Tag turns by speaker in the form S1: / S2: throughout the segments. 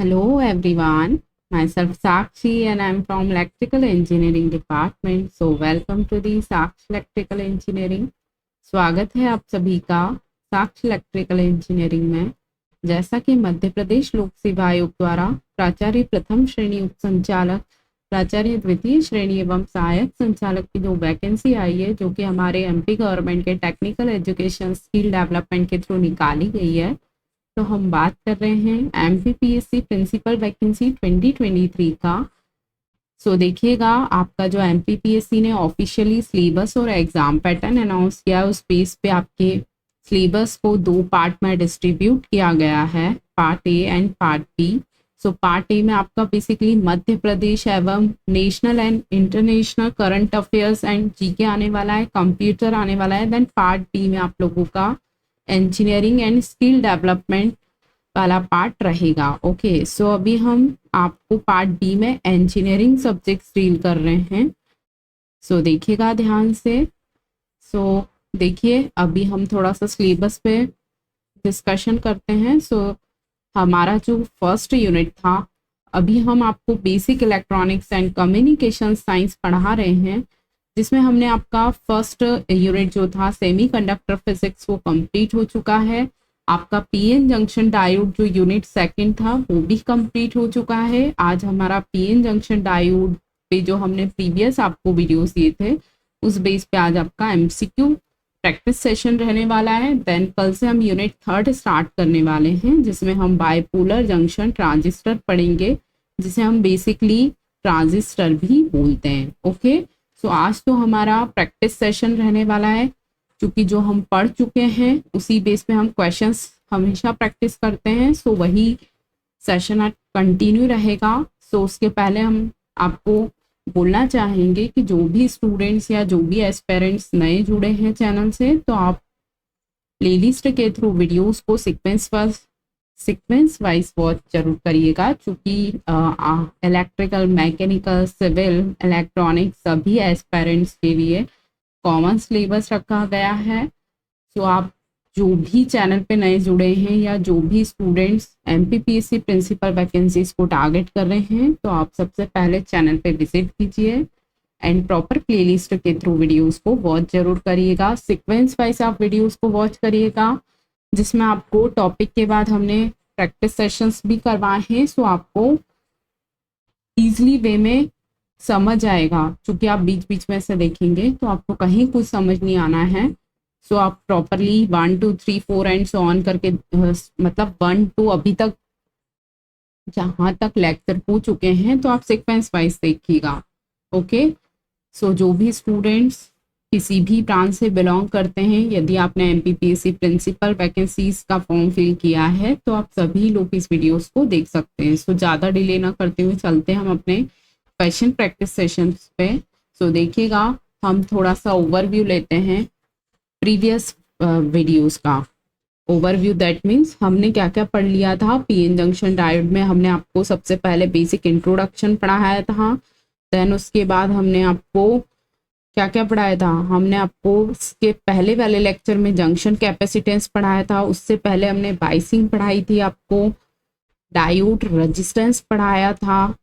S1: Hello everyone, myself Sakshi and I'm from Electrical Engineering Department. So welcome to the Sakshi Electrical Engineering. स्वागत है आप सभी का साक्ष्य इलेक्ट्रिकल इंजीनियरिंग में। जैसा कि मध्य प्रदेश लोक सेवा आयोग द्वारा प्राचार्य प्रथम श्रेणी उप संचालक, प्राचार्य द्वितीय श्रेणी एवं सहायक संचालक की जो वैकेंसी आई है, जो कि हमारे एमपी गवर्नमेंट के टेक्निकल एजुकेशन स्किल डेवलपमेंट के थ्रू निकाली गई है, तो हम बात कर रहे हैं एमपीपीएससी प्रिंसिपल वैकेंसी 2023 का। सो देखिएगा, आपका जो एमपीपीएससी ने ऑफिशियली सिलेबस और एग्जाम पैटर्न अनाउंस किया, उस बेस पे आपके सिलेबस को 2 पार्ट में डिस्ट्रीब्यूट किया गया है, part A and part B. So part A में आपका बेसिकली मध्य प्रदेश एवं national and international current affairs and GK आने वाला है, कंप्यूटर आने वाला है। देन पार्ट बी में आप लोगों का इंजीनियरिंग एंड स्किल डेवलपमेंट वाला पार्ट रहेगा। ओके, सो अभी हम आपको पार्ट बी में इंजीनियरिंग सब्जेक्ट्स डील कर रहे हैं। सो देखिएगा ध्यान से। सो देखिए, अभी हम थोड़ा सा सिलेबस पे डिस्कशन करते हैं। सो हमारा जो फर्स्ट यूनिट था, अभी हम आपको basic electronics and communication science पढ़ा रहे हैं, जिसमें हमने आपका फर्स्ट यूनिट जो था सेमीकंडक्टर फिजिक्स वो कंप्लीट हो चुका है। आपका पीएन जंक्शन डायोड जो यूनिट सेकंड था वो भी कंप्लीट हो चुका है। आज हमारा पीएन जंक्शन डायोड पे जो हमने प्रीवियस आपको वीडियोस दिए थे, उस बेस पे आज आपका एमसीक्यू प्रैक्टिस सेशन रहने वाला है। देन कल से हम यूनिट थर्ड स्टार्ट करने वाले हैं, जिसमें हम बाइपोलर जंक्शन ट्रांजिस्टर पढ़ेंगे, जिसे हम बेसिकली ट्रांजिस्टर भी बोलते हैं। ओके, सो आज तो हमारा प्रैक्टिस सेशन रहने वाला है, क्योंकि जो हम पढ़ चुके हैं उसी बेस पे हम क्वेश्चंस हमेशा प्रैक्टिस करते हैं। सो वही सेशन आज कंटिन्यू रहेगा। सो उसके पहले हम आपको बोलना चाहेंगे कि जो भी स्टूडेंट्स या जो भी एस्पिरेंट्स नए जुड़े हैं चैनल से, तो आप प्लेलिस्ट के थ्रू वीडियोस को सीक्वेंस वाइज वॉच जरूर करिएगा, क्योंकि इलेक्ट्रिकल, मैकेनिकल, सिविल, इलेक्ट्रॉनिक सभी एस्पिरेंट्स के लिए कॉमन सिलेबस रखा गया है। तो आप जो भी चैनल पे नए जुड़े हैं या जो भी स्टूडेंट्स एमपीपीएससी प्रिंसिपल वैकेंसीज को टारगेट कर रहे हैं, तो आप सबसे पहले चैनल पे विजिट कीजिए एंड प्रॉपर प्लेलिस्ट के थ्रू वीडियोस को वॉच जरूर करिएगा। सीक्वेंस वाइज आप वीडियोस को वॉच करिएगा, जिसमें आपको टॉपिक के बाद हमने प्रैक्टिस सेशंस भी करवाए हैं। सो आपको ईजिली वे में समझ आएगा, क्योंकि आप बीच बीच में से देखेंगे तो आपको कहीं कुछ समझ नहीं आना है। सो आप प्रॉपरली 1 2 3 4 एंड सो ऑन करके, मतलब 1 2 अभी तक जहाँ तक लेक्चर हो चुके हैं, तो आप सीक्वेंस वाइज देखिएगा। ओके, सो जो भी स्टूडेंट्स किसी भी ब्रांच से बिलोंग करते हैं, यदि आपने एमपीपीएससी प्रिंसिपल वैकेंसीज का फॉर्म फिल किया है, तो आप सभी लोग इस वीडियोस को देख सकते हैं। सो ज़्यादा डिले ना करते हुए चलते हैं हम अपने क्वेश्चन प्रैक्टिस सेशंस पे। सो देखिएगा, हम थोड़ा सा ओवरव्यू लेते हैं प्रीवियस वीडियोस का। ओवरव्यू दैट मीन्स हमने क्या क्या पढ़ लिया था। पीएन जंक्शन डायोड में हमने आपको सबसे पहले बेसिक इंट्रोडक्शन पढ़ाया था। देन उसके बाद हमने आपको क्या क्या पढ़ाया था, हमने आपको इसके पहले वाले लेक्चर में जंक्शन कैपेसिटेंस पढ़ाया था। उससे पहले हमने बाइसिंग पढ़ाई थी, आपको डायोड रेजिस्टेंस पढ़ाया था।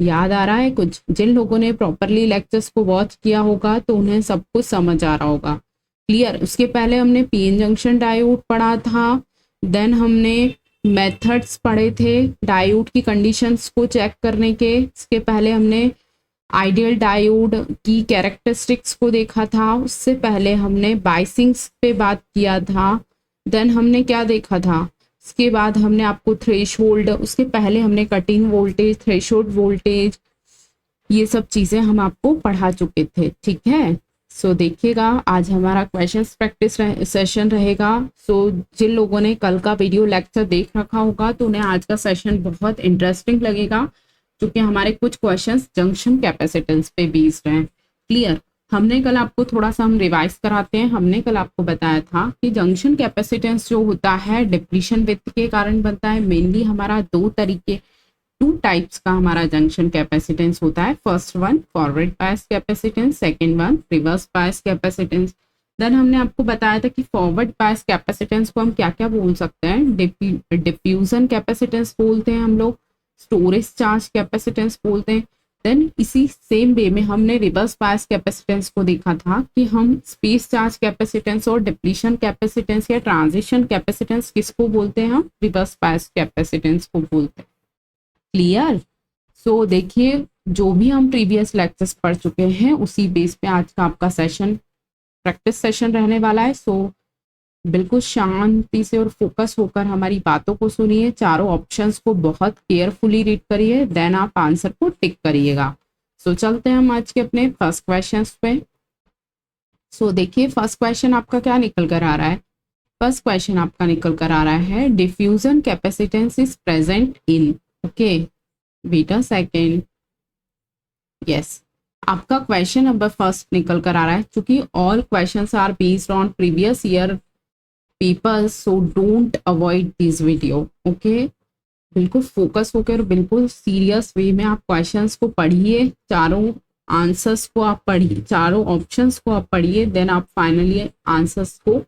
S1: याद आ रहा है कुछ? जिन लोगों ने प्रॉपरली लेक्चर्स को वॉच किया होगा तो उन्हें सब कुछ समझ आ रहा होगा। क्लियर? उसके पहले हमने पीएन जंक्शन डायोड पढ़ा था। देन हमने मेथड्स पढ़े थे डायोड की कंडीशंस को चेक करने के। इसके पहले हमने आइडियल डायोड की कैरेक्टरिस्टिक्स को देखा था। उससे पहले हमने बाइसिंग्स पे बात किया था। देन हमने क्या देखा था, उसके बाद हमने आपको थ्रेशोल्ड, उसके पहले हमने कटिंग वोल्टेज, थ्रेशोल्ड वोल्टेज, ये सब चीज़ें हम आपको पढ़ा चुके थे। ठीक है, सो देखिएगा, आज हमारा क्वेश्चन प्रैक्टिस सेशन रहेगा। सो जिन लोगों ने कल का वीडियो लेक्चर देख रखा होगा, तो उन्हें आज का सेशन बहुत इंटरेस्टिंग लगेगा, क्योंकि हमारे कुछ क्वेश्चंस जंक्शन कैपेसिटेंस पे बेस्ड हैं। क्लियर? हमने कल आपको थोड़ा सा हम रिवाइज कराते हैं। हमने कल आपको बताया था कि जंक्शन कैपेसिटेंस जो होता है डिप्लीशन विथ के कारण बनता है। मेनली हमारा 2 टाइप्स का हमारा जंक्शन कैपेसिटेंस होता है। First one forward bias capacitance, second one reverse bias capacitance. Then हमने आपको बताया था कि फॉरवर्ड बायस कैपेसिटेंस को हम क्या क्या बोल सकते हैं। डिफ्यूजन कैपेसिटेंस बोलते हैं हम लोग। स्टोरेज चार्ज कैपेसिटेंस बोलते हैं। देन इसी सेम वे में हमने रिवर्स बायस कैपेसिटेंस को देखा था कि हम स्पेस चार्ज कैपेसिटेंस और डिप्लीशन कैपेसिटेंस या ट्रांजिशन कैपेसिटेंस किसको बोलते हैं, हम रिवर्स बायस कैपेसिटेंस को बोलते हैं। क्लियर। सो देखिए जो भी हम प्रीवियस लेक्चर्स पढ़ चुके हैं उसी बेस पे आज का आपका सेशन प्रैक्टिस सेशन रहने वाला है। सो बिल्कुल शांति से और फोकस होकर हमारी बातों को सुनिए, चारों ऑप्शंस को बहुत केयरफुली रीड करिए, देन आप आंसर को टिक करिएगा। सो चलते हैं हम आज के अपने फर्स्ट क्वेश्चन पे। सो देखिए फर्स्ट क्वेश्चन आपका क्या निकल कर आ रहा है। फर्स्ट क्वेश्चन आपका निकल कर आ रहा है diffusion capacitance is present in, okay wait a second, yes आपका क्वेश्चन नंबर फर्स्ट निकल कर आ रहा है। चूंकि all questions are based on previous year papers, so don't avoid this video, okay बिल्कुल फोकस होकर बिल्कुल सीरियस वे में आप क्वेश्चंस को पढ़िए, चारों आंसर्स को आप पढ़िए, चारों ऑप्शंस को आप पढ़िए, देन आप फाइनली आंसर्स को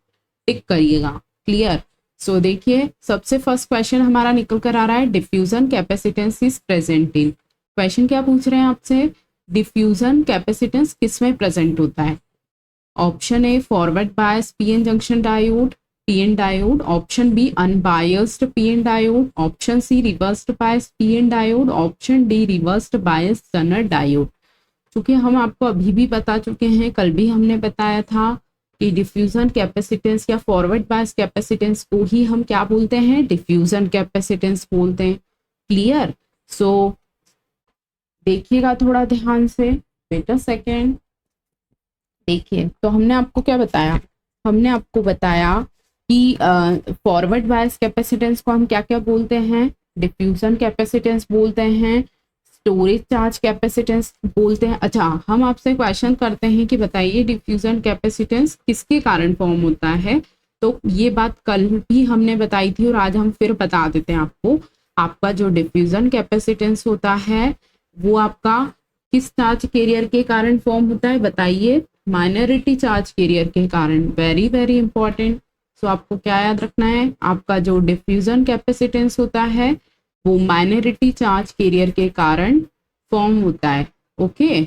S1: टिक करिएगा। क्लियर। सो देखिए सबसे फर्स्ट क्वेश्चन हमारा निकल कर आ रहा है diffusion capacitance is present in. Question क्या पूछ रहे हैं आपसे, डिफ्यूजन कैपेसिटेंस किस में प्रेजेंट होता है। Option A forward bias PN junction diode PN diode, option B unbiased PN diode, option C reversed bias PN diode, option D reversed bias zener diode. क्योंकि हम आपको अभी भी बता चुके हैं, कल भी हमने बताया था कि डिफ्यूजन कैपेसिटेंस या फॉरवर्ड बायस कैपेसिटेंस को ही हम क्या बोलते हैं, डिफ्यूजन कैपेसिटेंस बोलते हैं। क्लियर। सो देखिएगा थोड़ा ध्यान से, वेट अ सेकेंड। देखिए तो हमने आपको क्या बताया, हमने आपको बताया कि फॉरवर्ड बायस कैपेसिटेंस को हम क्या क्या बोलते हैं, डिफ्यूजन कैपेसिटेंस बोलते हैं, स्टोरेज चार्ज कैपेसिटेंस बोलते हैं। अच्छा हम आपसे क्वेश्चन करते हैं कि बताइए डिफ्यूजन कैपेसिटेंस किसके कारण फॉर्म होता है। तो ये बात कल भी हमने बताई थी और आज हम फिर बता देते हैं आपको। आपका जो डिफ्यूजन कैपेसिटेंस होता है वो आपका किस चार्ज कैरियर के कारण फॉर्म होता है, बताइए, माइनॉरिटी चार्ज कैरियर के कारण। Very very important. सो आपको क्या याद रखना है, आपका जो डिफ्यूजन कैपेसिटेंस होता है वो माइनॉरिटी चार्ज कैरियर के कारण फॉर्म होता है। ओके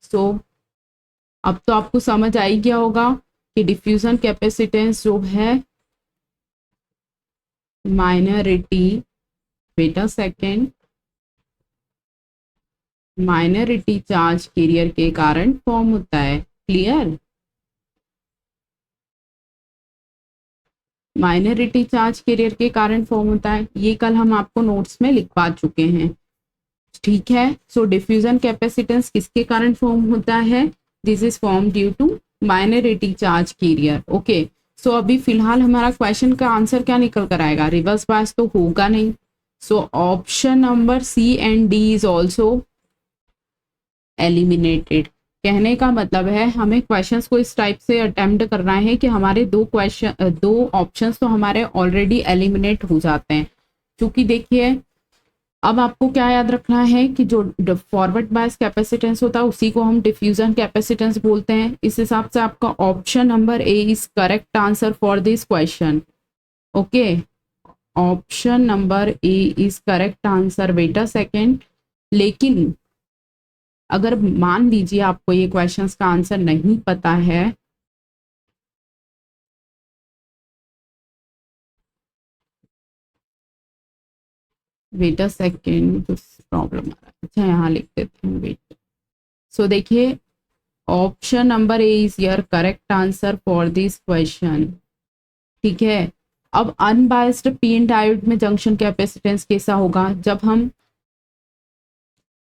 S1: सो अब तो आपको समझ आ ही गया होगा कि डिफ्यूजन कैपेसिटेंस जो है minority, wait a second, minority charge carrier के कारण फॉर्म होता है। क्लियर। माइनॉरिटी चार्ज कैरियर के कारण फॉर्म होता है, ये कल हम आपको नोट्स में लिखवा चुके हैं। ठीक है। सो डिफ्यूजन कैपेसिटेंस किसके कारण फॉर्म होता है, this is form due to minority charge carrier. Okay so अभी फिलहाल हमारा क्वेश्चन का आंसर क्या निकल कर आएगा, रिवर्स बायस तो होगा नहीं। So option number C and D is also eliminated. कहने का मतलब है हमें क्वेश्चंस को इस टाइप से अटेम्प्ट करना है कि हमारे दो ऑप्शंस तो हमारे ऑलरेडी एलिमिनेट हो जाते हैं। क्योंकि देखिए अब आपको क्या याद रखना है कि जो फॉरवर्ड बायस कैपेसिटेंस होता है उसी को हम डिफ्यूजन कैपेसिटेंस बोलते हैं। इस हिसाब से आपका option number A is correct answer for this question. Okay option number A is correct answer. Wait a second, लेकिन अगर मान लीजिए आपको ये क्वेश्चंस का आंसर नहीं पता है, वेट अ सेकेंड, कुछ प्रॉब्लम आ रहा है। अच्छा यहाँ लिख देते हैं, वेट। सो देखिए option number A is your correct answer for this question. ठीक है। अब अनबायस्ड पीएन डायोड में जंक्शन कैपेसिटेंस कैसा होगा, जब हम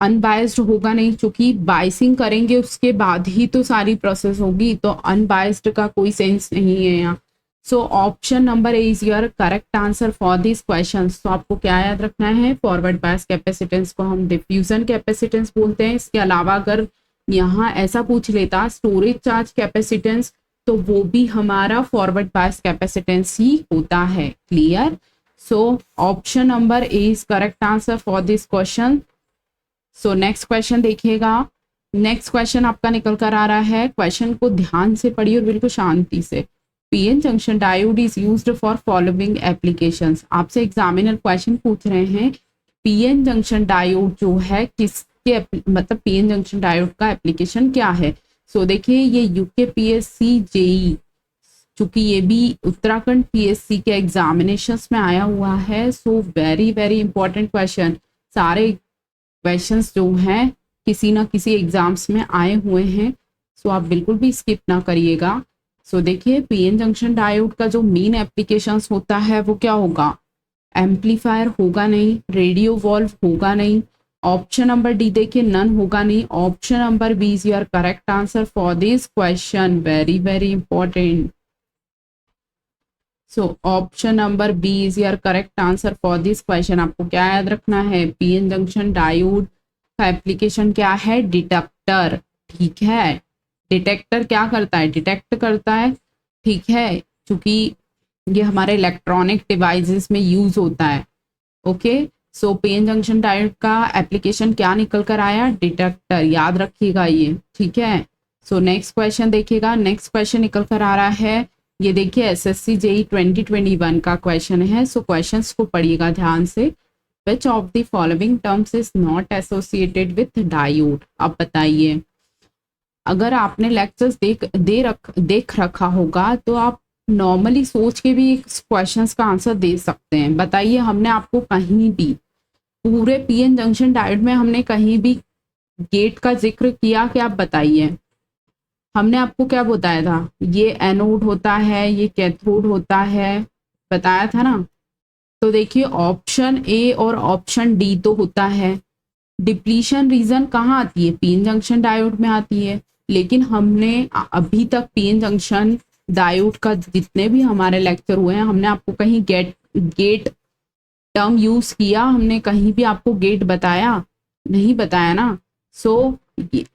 S1: अनबायस्ड होगा नहीं, क्योंकि बाइसिंग करेंगे उसके बाद ही तो सारी प्रोसेस होगी, तो अनबायस्ड का कोई सेंस नहीं है यहाँ। सो option number A is your correct answer for this question. तो आपको क्या याद रखना है, फॉरवर्ड बायस कैपेसिटेंस को हम डिफ्यूजन कैपेसिटेंस बोलते हैं। इसके अलावा अगर यहाँ ऐसा पूछ लेता स्टोरेज चार्ज कैपेसिटेंस, तो वो भी हमारा फॉरवर्ड बायस कैपेसिटेंस ही होता है। Clear. So option number A is correct answer for this question. So next question देखिएगा। नेक्स्ट क्वेश्चन आपका निकल कर आ रहा है, क्वेश्चन को ध्यान से पढ़िए और बिल्कुल शांति से। PN junction diode is used for following applications. आपसे एग्जामिनर क्वेश्चन पूछ रहे हैं पीएन जंक्शन डायोड जो है किसके मतलब पीएन जंक्शन डायोड का एप्लीकेशन क्या है। सो देखिए ये यूकेपीएससी जेई, चूंकि ये भी उत्तराखंड पीएससी के एग्जामिनेशंस में आया हुआ है, so very very important question. सारे क्वेश्चंस जो हैं किसी ना किसी एग्जाम्स में आए हुए हैं, सो आप बिल्कुल भी स्किप ना करिएगा। सो देखिए पीएन जंक्शन डायोड का जो मेन एप्लीकेशंस होता है वो क्या होगा, एम्पलीफायर होगा नहीं, रेडियो वॉल्व होगा नहीं, ऑप्शन नंबर डी देखिए नन होगा नहीं, option number B is your correct answer for this question, very very important. So option number B is your correct answer for this question. आपको क्या याद रखना है, पीएन जंक्शन डायोड का application क्या है, डिटेक्टर। ठीक है, डिटेक्टर क्या करता है, डिटेक्ट करता है। ठीक है, क्योंकि ये हमारे इलेक्ट्रॉनिक डिवाइसेस में यूज होता है। ओके, सो पीएन जंक्शन डायोड का एप्लीकेशन क्या निकल कर आया, डिटेक्टर, याद रखिएगा ये। ठीक है, सो नेक्स्ट क्वेश्चन देखिएगा। नेक्स्ट क्वेश्चन निकल कर आ रहा है, ये देखिए एसएससी जेई 2021 का क्वेश्चन है। सो क्वेश्चंस को पढ़िएगा ध्यान से। विच of the following terms is not associated with diode. अब बताइए, अगर आपने लेक्चर्स देख रखा होगा तो आप नॉर्मली सोच के भी क्वेश्चंस का आंसर दे सकते हैं। बताइए, हमने आपको कहीं भी पूरे पीएन जंक्शन डायोड में हमने कहीं भी गेट का जिक्र किया कि आप बताइए, हमने आपको क्या बताया था, ये एनोड होता है, ये कैथोड होता है, बताया था ना। तो देखिए ऑप्शन ए और ऑप्शन डी तो होता है। डिप्लीशन रीजन कहाँ आती है, पीएन जंक्शन डायोड में आती है। लेकिन हमने अभी तक पीएन जंक्शन डायोड का जितने भी हमारे लेक्चर हुए हैं, हमने आपको कहीं गेट टर्म यूज किया, हमने कहीं भी आपको गेट बताया नहीं, बताया ना। सो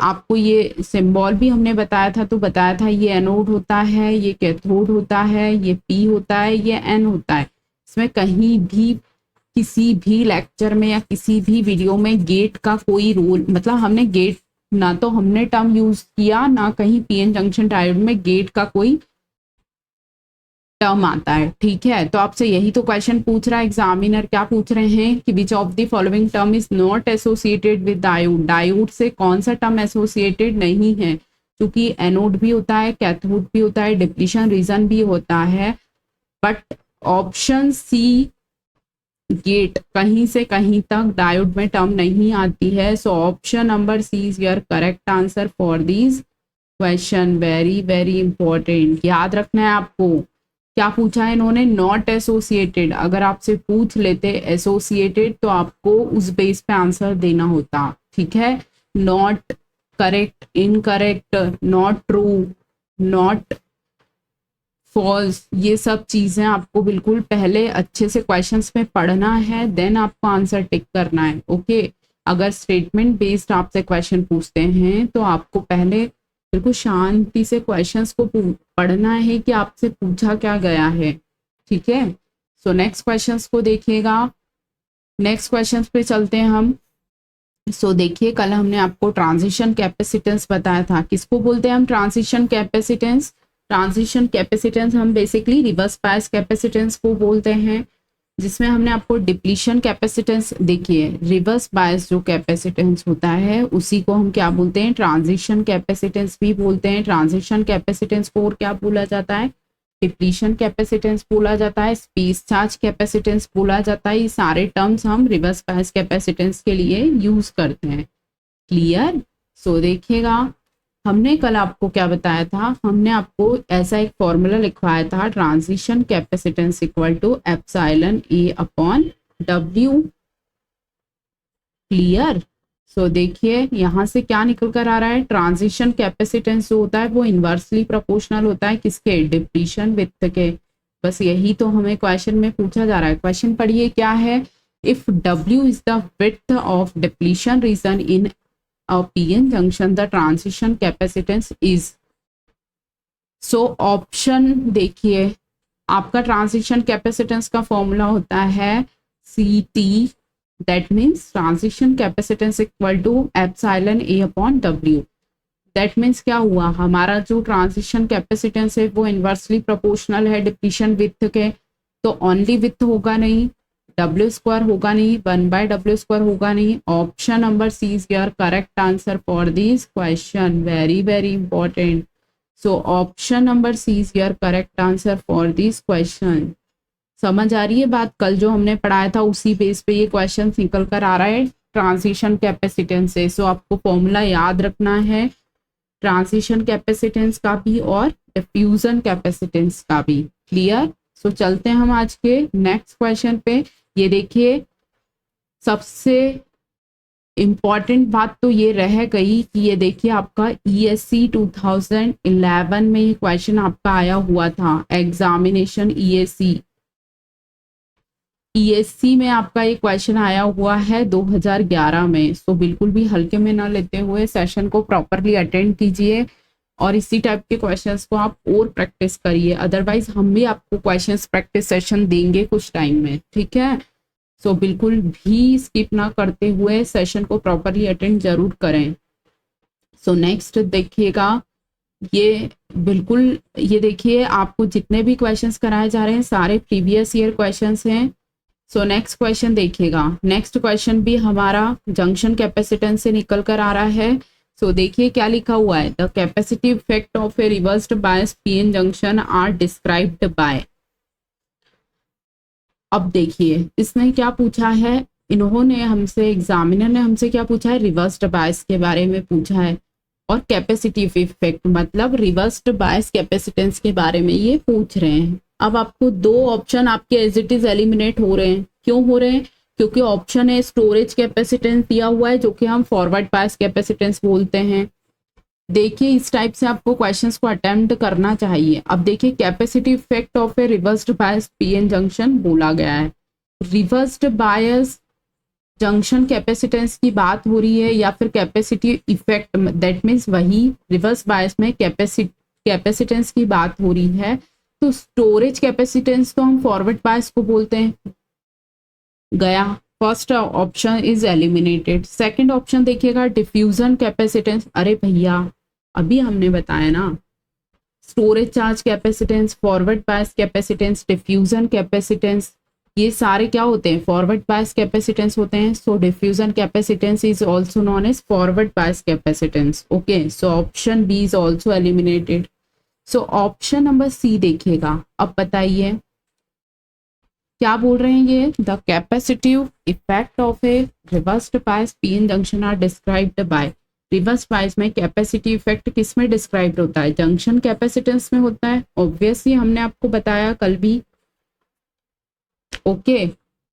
S1: आपको ये सिंबल भी हमने बताया था, तो बताया था ये एनोड होता है, ये कैथोड होता है, ये पी होता है, ये एन होता है। इसमें कहीं भी किसी भी लेक्चर में या किसी भी वीडियो में गेट का कोई रोल, मतलब हमने गेट ना तो हमने टर्म यूज किया, ना कहीं पीएन जंक्शन डायोड में गेट का कोई टर्म आता है। ठीक है, तो आपसे यही तो क्वेश्चन पूछ रहा है एग्जामिनर, क्या पूछ रहे हैं कि विच of the following term is not associated with diode. Diode से कौन सा टर्म एसोसिएटेड नहीं है, क्योंकि एनोड भी होता है, कैथोड भी होता है, डिप्लीशन रीजन भी होता है। बट ऑप्शन सी गेट कहीं से कहीं तक डायोड में टर्म नहीं आती है। So option number C is your correct answer for this question, very very important, याद रखना है आपको। क्या पूछा है इन्होंने, नॉट एसोसिएटेड। अगर आपसे पूछ लेते एसोसिएटेड तो आपको उस बेस पे आंसर देना होता। ठीक है, not correct, incorrect, not true, not false, ये सब चीजें आपको बिल्कुल पहले अच्छे से क्वेश्चंस में पढ़ना है, देन आपको आंसर टिक करना है। ओके, अगर स्टेटमेंट बेस्ड आपसे क्वेश्चन पूछते हैं तो आपको पहले बिल्कुल शांति से क्वेश्चंस को पढ़ना है कि आपसे पूछा क्या गया है। ठीक है, सो नेक्स्ट क्वेश्चंस को देखिएगा। नेक्स्ट क्वेश्चंस पे चलते हैं हम। सो देखिए, कल हमने आपको ट्रांजिशन कैपेसिटेंस बताया था। किसको बोलते हैं हम ट्रांजिशन कैपेसिटेंस, ट्रांजिशन कैपेसिटेंस हम बेसिकली रिवर्स बायस कैपेसिटेंस को बोलते हैं, जिसमें हमने आपको डिप्लीशन कैपेसिटेंस, देखिए रिवर्स बायस जो कैपेसिटेंस होता है उसी को हम क्या बोलते हैं, ट्रांजिशन कैपेसिटेंस भी बोलते हैं। ट्रांजिशन कैपेसिटेंस को और क्या बोला जाता है, डिप्लीशन कैपेसिटेंस बोला जाता है, स्पेस चार्ज कैपेसिटेंस बोला जाता है। ये सारे टर्म्स हम रिवर्स बायस कैपेसिटेंस के लिए यूज करते हैं। क्लियर, सो देखिएगा, हमने कल आपको क्या बताया था, हमने आपको ऐसा एक फॉर्मूला लिखवाया था, transition capacitance equal to epsilon A upon W. Clear, so देखिए यहाँ से क्या निकल कर आ रहा है, ट्रांजिशन कैपेसिटेंस जो होता है वो इनवर्सली प्रोपोर्शनल होता है किसके, डिप्लीशन विड्थ के। बस यही तो हमें क्वेश्चन में पूछा जा रहा है। क्वेश्चन पढ़िए क्या है, if W is the width of depletion region in a PN junction, the transition capacitance is। So option देखिए, आपका ट्रांजिशन कैपेसिटेंस का फॉर्मूला होता है CT, that means transition capacitance equal to epsilon A upon W। That means क्या हुआ, हमारा जो transition capacitance है वो इनवर्सली प्रोपोर्शनल है डिप्लीशन विड्थ के, तो ओनली विड्थ होगा नहीं, डब्ल्यू स्क्वायर होगा नहीं, 1/w स्क्वायर होगा नहीं। Option number C is your correct answer for this question, very very important. So option number C is your correct answer for this question. समझ आ रही है बात? कल जो हमने पढ़ाया था उसी बेस पे ये क्वेश्चन निकल कर आ रहा है ट्रांजिशन कैपेसिटेंस से। सो आपको फॉर्मूला याद रखना है ट्रांजिशन कैपेसिटेंस का भी और डिफ्यूजन कैपेसिटेंस का भी। क्लियर? सो चलते हैं हम आज के नेक्स्ट क्वेश्चन पे। ये देखिए, सबसे इम्पॉर्टेंट बात तो ये रह गई कि ये देखिए आपका ESC 2011 में ये क्वेश्चन आपका आया हुआ था, एग्जामिनेशन ESC में आपका ये क्वेश्चन आया हुआ है 2011 में। सो बिल्कुल भी हल्के में ना लेते हुए सेशन को प्रॉपरली अटेंड कीजिए और इसी टाइप के क्वेश्चंस को आप और प्रैक्टिस करिए। अदरवाइज हम भी आपको क्वेश्चंस प्रैक्टिस सेशन देंगे कुछ टाइम में, ठीक है? सो बिल्कुल भी स्किप ना करते हुए सेशन को प्रॉपरली अटेंड जरूर करें। सो नेक्स्ट देखिएगा, ये बिल्कुल ये देखिए आपको जितने भी क्वेश्चंस कराए जा रहे हैं सारे प्रीवियस ईयर क्वेश्चंस हैं। सो नेक्स्ट क्वेश्चन देखिएगा, नेक्स्ट क्वेश्चन भी हमारा जंक्शन कैपेसिटेंस से निकल कर आ रहा है। सो देखिए क्या लिखा हुआ है, the capacitive effect of a reversed bias PN junction are described by. अब देखिए इसने क्या पूछा है, इन्होंने हमसे, एग्जामिनर ने हमसे क्या पूछा है, रिवर्स्ड बायस के बारे में पूछा है और कैपेसिटिव इफेक्ट मतलब रिवर्स्ड बायस कैपेसिटेंस के बारे में ये पूछ रहे हैं। अब आपको दो ऑप्शन आपके एज इट इज एलिमिनेट हो रहे हैं। क्यों हो रहे हैं? क्योंकि ऑप्शन है स्टोरेज कैपेसिटेंस दिया हुआ है जो कि हम फॉरवर्ड बायस कैपेसिटेंस बोलते हैं। देखिए इस टाइप से आपको क्वेश्चंस को अटेम्प्ट करना चाहिए। अब देखिए capacity effect of a reversed bias PN junction बोला गया है। रिवर्स्ड बायस जंक्शन कैपेसिटेंस की बात हो रही है या फिर कैपेसिटी इफेक्ट, दैट मीन्स वही रिवर्स बायस में कैपेसिटेंस की बात हो रही है। तो स्टोरेज कैपेसिटेंस तो हम फॉरवर्ड बायस को बोलते हैं। गया, first option is eliminated. Second option देखिएगा डिफ्यूजन कैपेसिटेंस। अरे भैया अभी हमने बताया ना, storage charge capacitance, forward bias capacitance, diffusion capacitance, ये सारे क्या होते हैं, फॉरवर्ड बायस कैपेसिटेंस होते हैं। So diffusion capacitance is also known as forward bias capacitance. Okay, so option B is also eliminated. So option number C देखिएगा। अब बताइए क्या बोल रहे हैं ये, the capacitive effect of a reversed bias PN junction are described by. Reverse bias में capacity effect किस में डिस्क्राइब्ड होता है, जंक्शन कैपेसिटेंस में होता है। ऑब्वियसली हमने आपको बताया कल भी। ओके,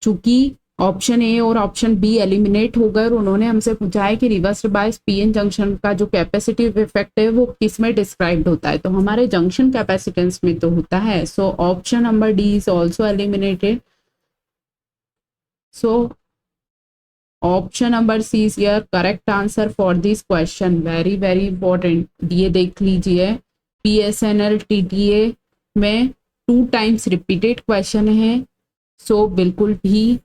S1: चूंकि ऑप्शन ए और ऑप्शन बी एलिमिनेट हो गए और उन्होंने हमसे पूछा है कि रिवर्स्ड बायस पीएन जंक्शन का जो कैपेसिटिव इफेक्ट है वो किस में डिस्क्राइब्ड होता है, तो हमारे जंक्शन कैपेसिटेंस में तो होता है। So option number D is also eliminated. So option number C is your correct answer for this question, very very important. ये देख लीजिए PSNL TTA में 2 टाइम्स रिपीटेड क्वेश्चन है। सो बिल्कुल भी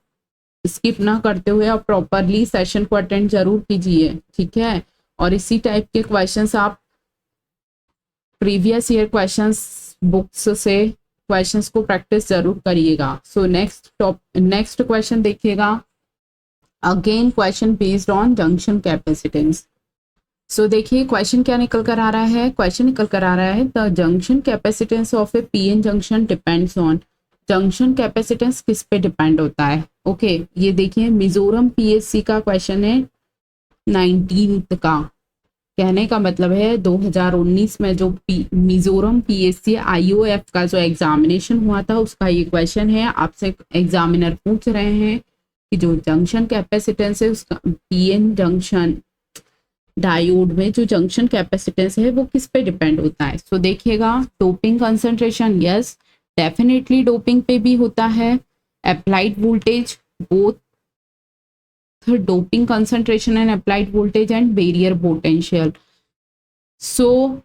S1: स्किप ना करते हुए आप प्रॉपरली सेशन को अटेंड जरूर कीजिए, ठीक है? और इसी टाइप के क्वेश्चंस आप प्रीवियस ईयर क्वेश्चंस बुक्स से क्वेश्चंस को प्रैक्टिस जरूर करिएगा। सो नेक्स्ट क्वेश्चन देखिएगा, again question based on junction capacitance. So देखिए क्वेश्चन क्या निकल कर आ रहा है, क्वेश्चन निकल कर आ रहा है the junction capacitance of a PN junction depends on. Junction capacitance किस पे डिपेंड होता है? ओके, ये देखिए मिजोरम PSC का क्वेश्चन है 19th का। कहने का मतलब है 2019 में जो मिजोरम PSC IOF का जो एग्जामिनेशन हुआ था उसका ये क्वेश्चन है। आपसे एग्जामिनर पूछ रहे हैं कि जो जंक्शन कैपेसिटेंस है उसका पीएन जंक्शन डायोड में जो जंक्शन कैपेसिटेंस है वो किस पे डिपेंड होता है। सो देखिएगा doping concentration, yes definitely doping पे भी होता है। Applied voltage, both doping concentration and applied voltage and barrier potential, so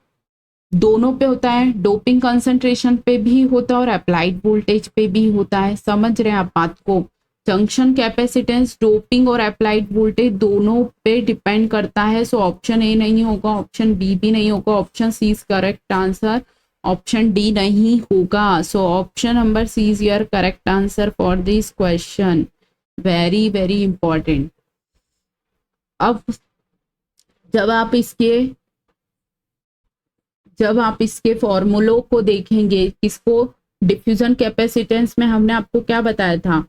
S1: दोनों पे होता है। डोपिंग कंसंट्रेशन पे भी होता है और अप्लाइड वोल्टेज पे भी होता है। समझ रहे हैं आप बात को? जंक्शन कैपेसिटेंस डोपिंग और अप्लाइड वोल्टेज दोनों पे डिपेंड करता है। सो ऑप्शन ए नहीं होगा, ऑप्शन बी भी नहीं होगा, option C is correct answer option D नहीं होगा। So option number C is your correct answer for this question. Very very important. अब जब आप इसके फॉर्मूलों को देखेंगे, किसको, डिफ्यूजन कैपेसिटेंस में हमने आपको क्या बताया था,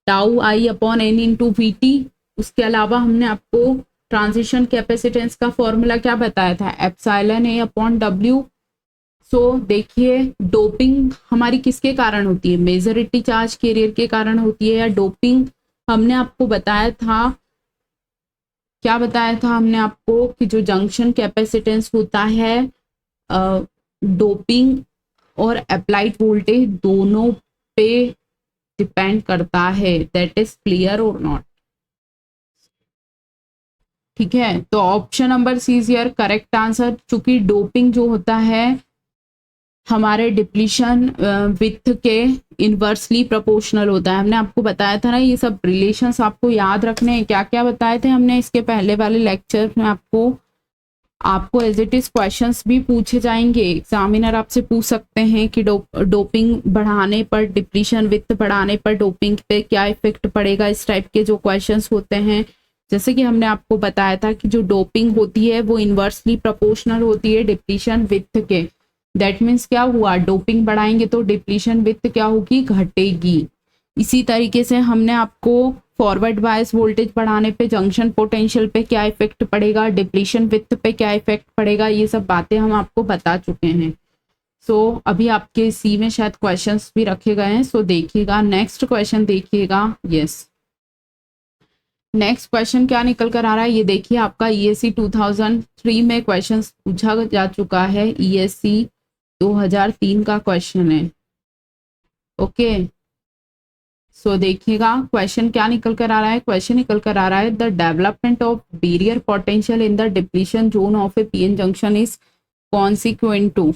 S1: tau I upon N into V T. उसके अलावा हमने आपको ट्रांजिशन कैपेसिटेंस का फॉर्मूला क्या बताया था, एप्सिलॉन ए अपॉन डब्ल्यू। सो देखिए, डोपिंग हमारी किसके कारण होती है, मेजॉरिटी चार्ज कैरियर के कारण होती है, या डोपिंग हमने आपको बताया था, क्या बताया था हमने आपको कि जो जंक्शन कैपेसिटेंस होता है, डोपिंग और अप्लाइड वोल्टेज दोनों पे डिपेंड करता है। दैट इज क्लियर और नॉट? ठीक है, तो option number C is your correct answer. चूंकि डोपिंग जो होता है हमारे डिप्लीशन विथ के इनवर्सली प्रोपोर्शनल होता है। हमने आपको बताया था ना, ये सब रिलेशंस आपको याद रखने हैं। क्या क्या बताए थे हमने इसके पहले वाले लेक्चर में? आपको एज इट इज क्वेश्चंस भी पूछे जाएंगे। एग्जामिनर आपसे पूछ सकते हैं कि डोपिंग बढ़ाने पर, डिप्लीशन विथ बढ़ाने पर डोपिंग पे क्या इफेक्ट पड़ेगा। इस टाइप के जो क्वेश्चंस होते हैं, जैसे कि हमने आपको बताया था कि जो डोपिंग होती है वो इनवर्सली प्रोपोर्शनल होती है डिप्लीशन विथ के। दैट मीन्स क्या हुआ, डोपिंग बढ़ाएंगे तो डिप्लीशन विथ क्या होगी, घटेगी। इसी तरीके से हमने आपको फॉरवर्ड बायस वोल्टेज बढ़ाने पे जंक्शन पोटेंशियल पे क्या इफेक्ट पड़ेगा, डिप्लीशन विथ पे क्या इफेक्ट पड़ेगा, ये सब बातें हम आपको बता चुके हैं। सो अभी आपके सी में शायद क्वेश्चंस भी रखे गए हैं। सो देखिएगा, नेक्स्ट क्वेश्चन देखिएगा। यस, नेक्स्ट क्वेश्चन क्या निकल कर आ रहा है, ये देखिए। आपका ईएससी 2003 में क्वेश्चन पूछा जा चुका है। ईएससी 2003 का क्वेश्चन है। ओके, सो देखिएगा क्वेश्चन क्या निकल कर आ रहा है। क्वेश्चन निकल कर आ रहा है, the development of barrier potential in the depletion zone of a PN junction is consequent to.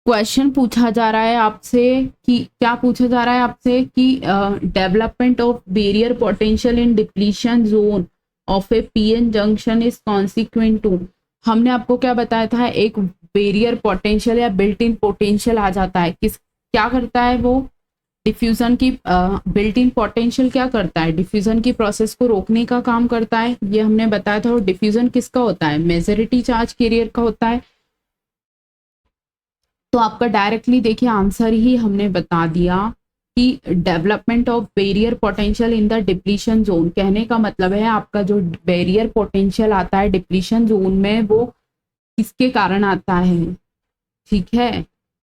S1: Question पूछा जा रहा है आपसे कि क्या पूछा जा रहा है आपसे कि development of barrier potential in depletion zone of a PN junction is consequent to. हमने आपको क्या बताया था, एक बैरियर पोटेंशियल या बिल्ट इन पोटेंशियल आ जाता है। क्या करता है वो, डिफ्यूजन की बिल्ट इन पोटेंशियल क्या करता है, डिफ्यूजन की प्रोसेस को रोकने का काम करता है, ये हमने बताया था। और डिफ्यूजन किसका होता है, मेजॉरिटी चार्ज कैरियर का होता है। तो आपका डायरेक्टली देखिए आंसर ही हमने बता दिया कि development of barrier potential in the depletion zone. कहने का मतलब है आपका जो बैरियर पोटेंशियल आता है डिप्लीशन जोन में, वो किसके कारण आता है, ठीक है,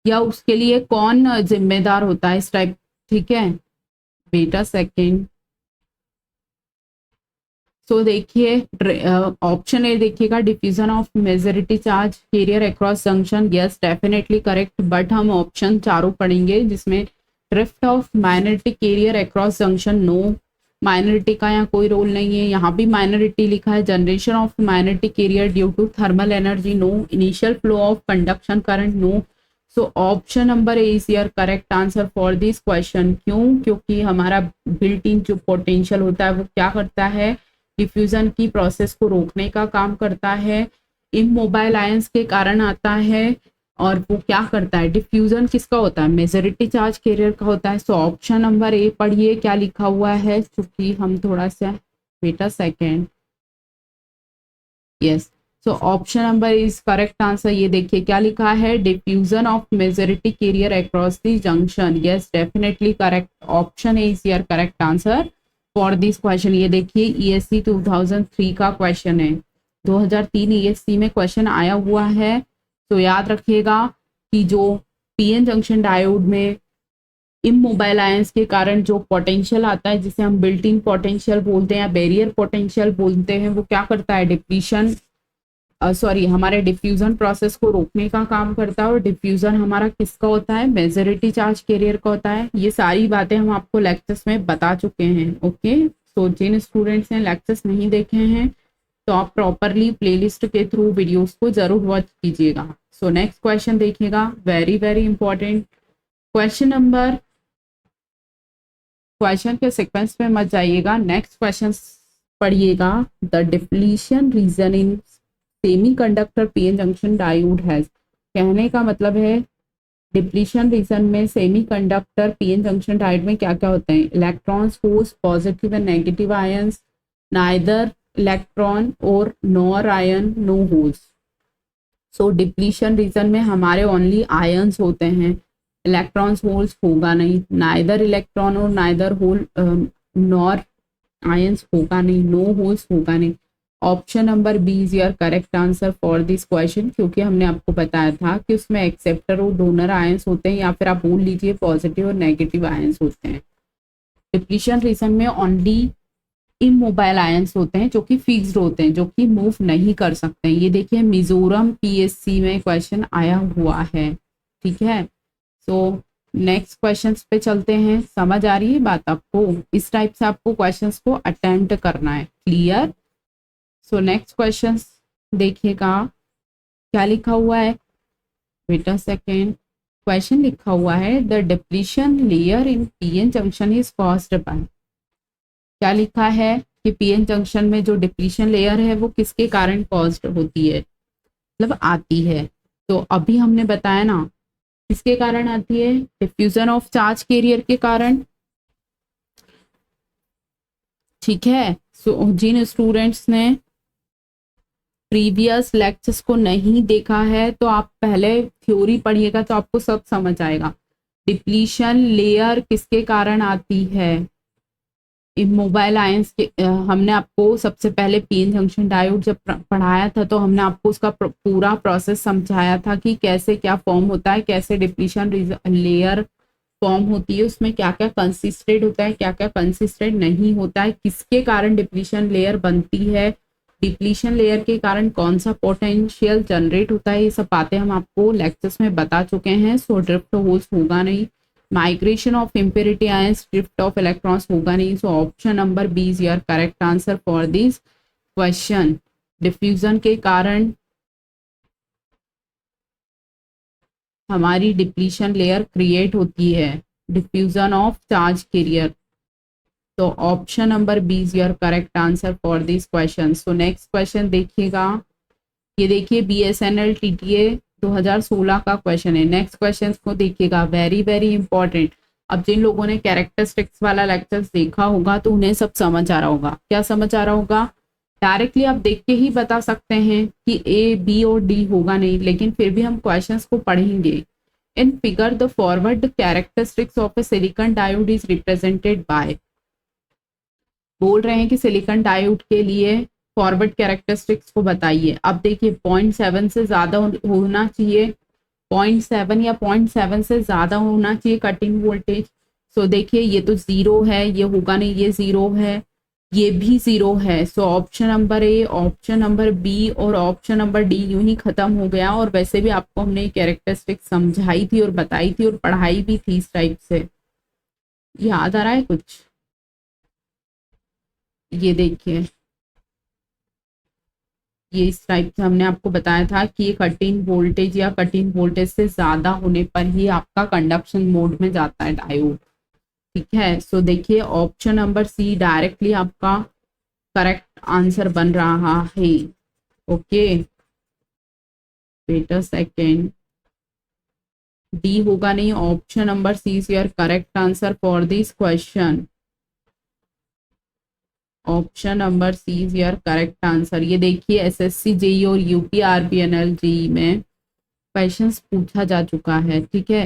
S1: या उसके लिए कौन जिम्मेदार होता है, इस टाइप। ठीक है, बेटा सेकंड। सो देखिए, ऑप्शन ए देखिएगा, diffusion of majority charge carrier across junction. Yes, definitely correct. But हम ऑप्शन चारों पढ़ेंगे जिसमें drift of minority carrier across junction, no, minority का यहाँ कोई रोल नहीं है। यहाँ भी माइनॉरिटी लिखा है। Generation of minority carrier due to thermal energy, no. Initial flow of conduction current, no. So option number A is your correct answer for this question. क्यों, क्योंकि हमारा बिल्ट इन जो पोटेंशियल होता है वो क्या करता है, डिफ्यूजन की प्रोसेस को रोकने का काम करता है। इमोबाइल आयंस के कारण आता है। और वो क्या करता है, डिफ्यूजन किसका होता है, मेजॉरिटी चार्ज कैरियर का होता है। सो ऑप्शन नंबर ए पढ़िए क्या लिखा हुआ है, क्योंकि हम थोड़ा सा, बेटा second. Yes, so option number is correct answer. ये देखिए क्या लिखा है, diffusion of majority carrier across the junction. Yes, definitely correct. Option is your correct answer for this question. ये देखिए ईएससी 2003 का क्वेश्चन है। 2003 ईएससी में क्वेश्चन आया हुआ है। तो याद रखिएगा कि जो पीएन जंक्शन डायोड में इमोबाइल आयंस के कारण जो पोटेंशियल आता है, जिसे हम बिल्ट इन पोटेंशियल बोलते हैं या बैरियर पोटेंशियल बोलते हैं, वो क्या करता है, डिप्लीशन हमारे डिफ्यूजन प्रोसेस को रोकने का काम करता है। और डिफ्यूजन हमारा किसका होता है, मेजॉरिटी चार्ज कैरियर का होता है। ये सारी बातें हम आपको लेक्चर्स में बता चुके हैं। ओके, सो जिन स्टूडेंट्स ने लेक्चर्स नहीं देखे हैं तो आप प्रॉपरली प्लेलिस्ट के थ्रू वीडियोस को जरूर वॉच कीजिएगा। सो नेक्स्ट क्वेश्चन देखिएगा, वेरी वेरी इंपॉर्टेंट क्वेश्चन के सीक्वेंस में मत जाइएगा, नेक्स्ट क्वेश्चन पढ़िएगा। The depletion region in semiconductor PN junction diode has. कहने का मतलब है डिप्लीशन रीजन में सेमीकंडक्टर पीएन जंक्शन डायोड में क्या क्या होते हैं, electrons, holes, positive and negative ions, neither electron और नॉर आयन, नो होल्स। सो डिप्लीशन रीजन में हमारे ओनली आयंस होते हैं, इलेक्ट्रॉन्स होल्स होगा नहीं, नाइदर इलेक्ट्रॉन और नाइदर होल नॉर आयंस होगा नहीं, नो होल्स होगा नहीं। Option number B is your correct answer for this question, क्योंकि हमने आपको बताया था कि उसमें एक्सेप्टर और डोनर आयंस होते हैं, या फिर आप बोल लीजिए पॉजिटिव और नेगेटिव आयंस होते हैं। डिप्लीशन रीजन में ओनली इमोबाइल आयंस होते हैं जो कि फिक्स्ड होते हैं, जो कि मूव नहीं कर सकते हैं। ये देखिए मिजोरम पीएससी में क्वेश्चन आया हुआ है, ठीक है। सो नेक्स्ट क्वेश्चन पे चलते हैं। समझ आ रही है बात आपको? इस टाइप से आपको क्वेश्चंस को अटेम्प्ट करना है, क्लियर। सो नेक्स्ट क्वेश्चन देखिएगा क्या लिखा हुआ है। वेट अ सेकेंड, क्वेश्चन लिखा हुआ है the depletion layer in PN junction is caused by. क्या लिखा है कि पीएन जंक्शन में जो डिप्लीशन लेयर है वो किसके कारण कॉज्ड होती है, मतलब आती है। तो अभी हमने बताया ना किसके कारण आती है, डिफ्यूजन ऑफ चार्ज कैरियर के कारण, ठीक है। सो जिन स्टूडेंट्स ने प्रीवियस लेक्चर्स को नहीं देखा है तो आप पहले थ्योरी पढ़िएगा तो आपको सब समझ आएगा। डिप्लीशन लेयर किसके कारण आती है, इमोबाइल आयंस के। हमने आपको सबसे पहले पीएन जंक्शन डायोड जब पढ़ाया था तो हमने आपको उसका पूरा प्रोसेस समझाया था कि कैसे क्या फॉर्म होता है, कैसे डिप्लीशन लेयर फॉर्म होती है, उसमें क्या क्या कंसिस्टेड होता है, क्या क्या कंसिस्टेड नहीं होता है, किसके कारण डिप्लीशन लेयर बनती है, डिप्लीशन लेयर के कारण कौन सा पोटेंशियल जनरेट होता है, ये सब बातें हम आपको लेक्चर्स में बता चुके हैं। सो ड्रिफ्ट होल्स होगा नहीं, migration of impurity ions, drift of electrons होगा नहीं। So option number B is your correct answer for this question. Diffusion के कारण हमारी डिप्लीशन लेयर क्रिएट होती है, डिफ्यूजन ऑफ चार्ज कैरियर। तो option number B is your correct answer for this question. So next question देखिएगा, ये देखिए BSNL TTA 2016 का क्वेश्चन है। नेक्स्ट क्वेश्चन को देखिएगा, वेरी वेरी इंपॉर्टेंट। अब जिन लोगों ने कैरेक्टरिस्टिक्स वाला लेक्चर्स देखा होगा तो उन्हें सब समझ आ रहा होगा। क्या समझ आ रहा होगा, डायरेक्टली आप देख के ही बता सकते हैं कि ए बी और डी होगा नहीं, लेकिन फिर भी हम क्वेश्चंस को पढ़ेंगे। In figure the forward characteristics of A silicon diode is represented by. बोल रहे हैं कि सिलिकॉन डायोड के लिए फॉरवर्ड कैरेक्टरिस्टिक्स को बताइए। अब देखिए 0.7 से ज्यादा होना चाहिए, 0.7 या 0.7 से ज्यादा होना चाहिए कटिंग वोल्टेज। सो देखिए ये तो जीरो है, ये होगा नहीं, ये जीरो है, ये भी जीरो है। So option number A, option number B और ऑप्शन नंबर डी यूं ही खत्म हो गया। और वैसे भी आपको हमने कैरेक्टरिस्टिक समझाई थी और बताई थी और पढ़ाई भी थी इस टाइप से, याद आ रहा है कुछ? ये देखिए ये इस टाइप से हमने आपको बताया था कि ये कटिंग वोल्टेज या कटिंग वोल्टेज से ज्यादा होने पर ही आपका कंडक्शन मोड में जाता है डायोड, ठीक है। सो देखिए ऑप्शन नंबर सी डायरेक्टली आपका करेक्ट आंसर बन रहा है। Okay wait a second, D होगा नहीं, option number C is your correct answer for this question. Option number C is your correct answer. ये देखिए एसएससी जेई और यूपी आरबीएनएल जेई में क्वेश्चंस पूछा जा चुका है, ठीक है।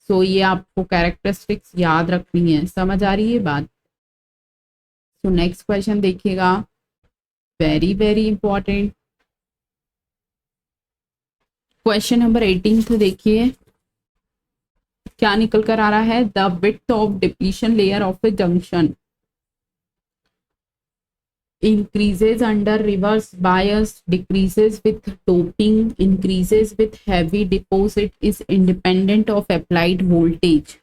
S1: सो ये आपको कैरेक्टरिस्टिक्स याद रखनी है, समझ आ रही है बात। सो नेक्स्ट क्वेश्चन देखिएगा, very very important question number 18 तो देखिए क्या निकल कर आ रहा है, the width of depletion layer of A junction increases under reverse bias, decreases with doping, increases with heavy deposit, is independent of applied voltage।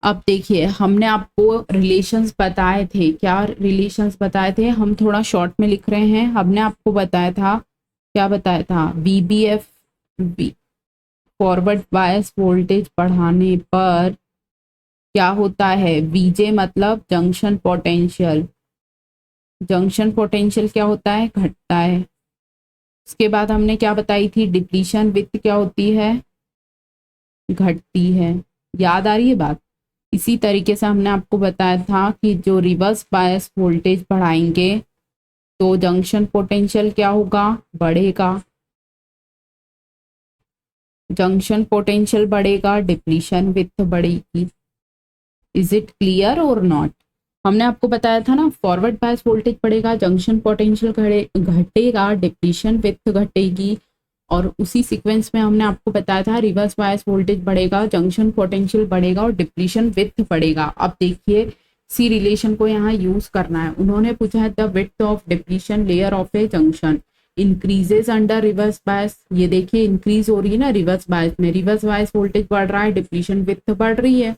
S1: अब देखिए हमने आपको रिलेशंस बताए थे, क्या रिलेशंस बताए थे, हम थोड़ा शॉर्ट में लिख रहे हैं। हमने आपको बताया था, क्या बताया था, वीबीएफ फॉरवर्ड बायस वोल्टेज बढ़ाने पर क्या होता है, वीजे मतलब जंक्शन पोटेंशियल, जंक्शन पोटेंशियल क्या होता है, घटता है। उसके बाद हमने क्या बताई थी, डिप्लीशन विथ क्या होती है, घटती है। याद आ रही है बात। इसी तरीके से हमने आपको बताया था कि जो रिवर्स बायस वोल्टेज बढ़ाएंगे तो जंक्शन पोटेंशियल क्या होगा, बढ़ेगा। जंक्शन पोटेंशियल बढ़ेगा, डिप्लीशन विथ बढ़ेगी। इज इट क्लियर और नॉट। हमने आपको बताया था ना, फॉरवर्ड बायस वोल्टेज बढ़ेगा, जंक्शन पोटेंशियल घटेगा, डिप्लीशन विथ घटेगी। और उसी सीक्वेंस में हमने आपको बताया था रिवर्स बायस वोल्टेज बढ़ेगा, जंक्शन पोटेंशियल बढ़ेगा और डिप्लीशन विथ बढ़ेगा। अब देखिए सी रिलेशन को यहाँ यूज करना है। उन्होंने पूछा है the width of depletion layer of A junction increases under reverse bias. ये देखिए इंक्रीज हो रही है ना रिवर्स बायस में, रिवर्स बायस वोल्टेज बढ़ रहा है, डिप्लीशन विथ बढ़ रही है।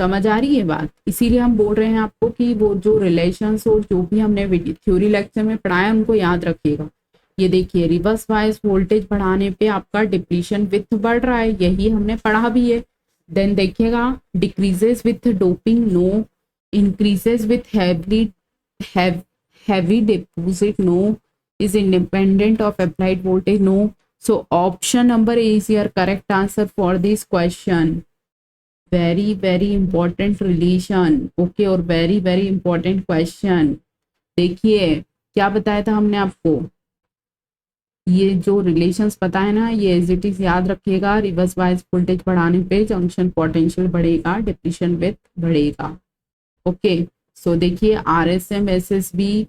S1: समझ आ रही है बात। इसीलिए हम बोल रहे हैं आपको कि वो जो रिलेशंस और जो भी हमने थ्योरी लेक्चर में पढ़ाया उनको याद रखिएगा। ये देखिए रिवर्स बायस वोल्टेज बढ़ाने पे आपका डिप्लीशन विथ बढ़ रहा है, यही हमने पढ़ा भी है। देन देखिएगा decreases with doping no, increases with heavy deposit no, is independent of applied voltage no. So option number A is your correct answer for this question. Very very important relation, okay, और very very important question. देखिए क्या बताया था हमने आपको, ये जो relations पता है ना, ये एज इट इज याद रखिएगा। रिवर्स बायस वोल्टेज बढ़ाने पे जंक्शन पोटेंशियल बढ़ेगा, डिप्लीशन विथ बढ़ेगा। ओके, सो देखिए RSM SSB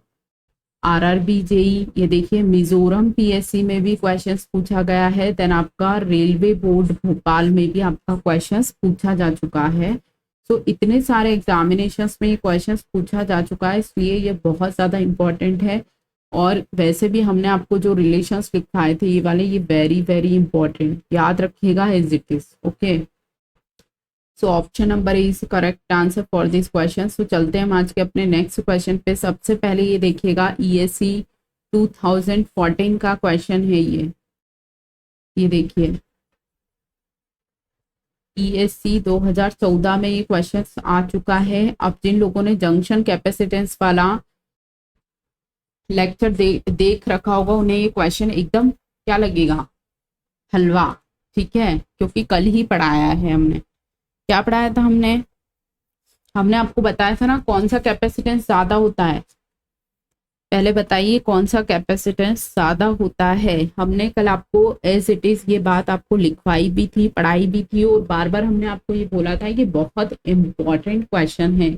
S1: RRB जेई, ये देखिए मिजोरम PSC में भी क्वेश्चंस पूछा गया है। देन आपका रेलवे बोर्ड भोपाल में भी आपका क्वेश्चंस पूछा जा चुका है। सो इतने सारे एग्जामिनेशंस में ये क्वेश्चंस पूछा जा चुका है, इसलिए ये बहुत ज़्यादा इंपॉर्टेंट है। और वैसे भी हमने आपको जो रिलेशंस लिखाए थे ये वाले, ये वेरी वेरी इंपॉर्टेंट, याद रखिएगा as it is. Okay, so option number A is correct answer for this question. So चलते हैं हम आज के अपने नेक्स्ट क्वेश्चन पे। सबसे पहले ये देखिएगा ESC 2014 का क्वेश्चन है ये देखिए ESC 2014 में ये क्वेश्चन आ चुका है। अब जिन लोगों ने जंक्शन कैपेसिटेंस वाला लेक्चर देख रखा होगा उन्हें ये क्वेश्चन एकदम क्या लगेगा, हलवा, ठीक है, क्योंकि कल ही पढ़ाया है हमने। क्या पढ़ाया था हमने आपको बताया था ना कौन सा कैपेसिटेंस ज्यादा होता है। पहले बताइए कौन सा कैपेसिटेंस ज्यादा होता है। हमने कल आपको एज इट इज ये बात आपको लिखवाई भी थी, पढ़ाई भी थी, और बार बार हमने आपको ये बोला था कि बहुत इंपॉर्टेंट क्वेश्चन है,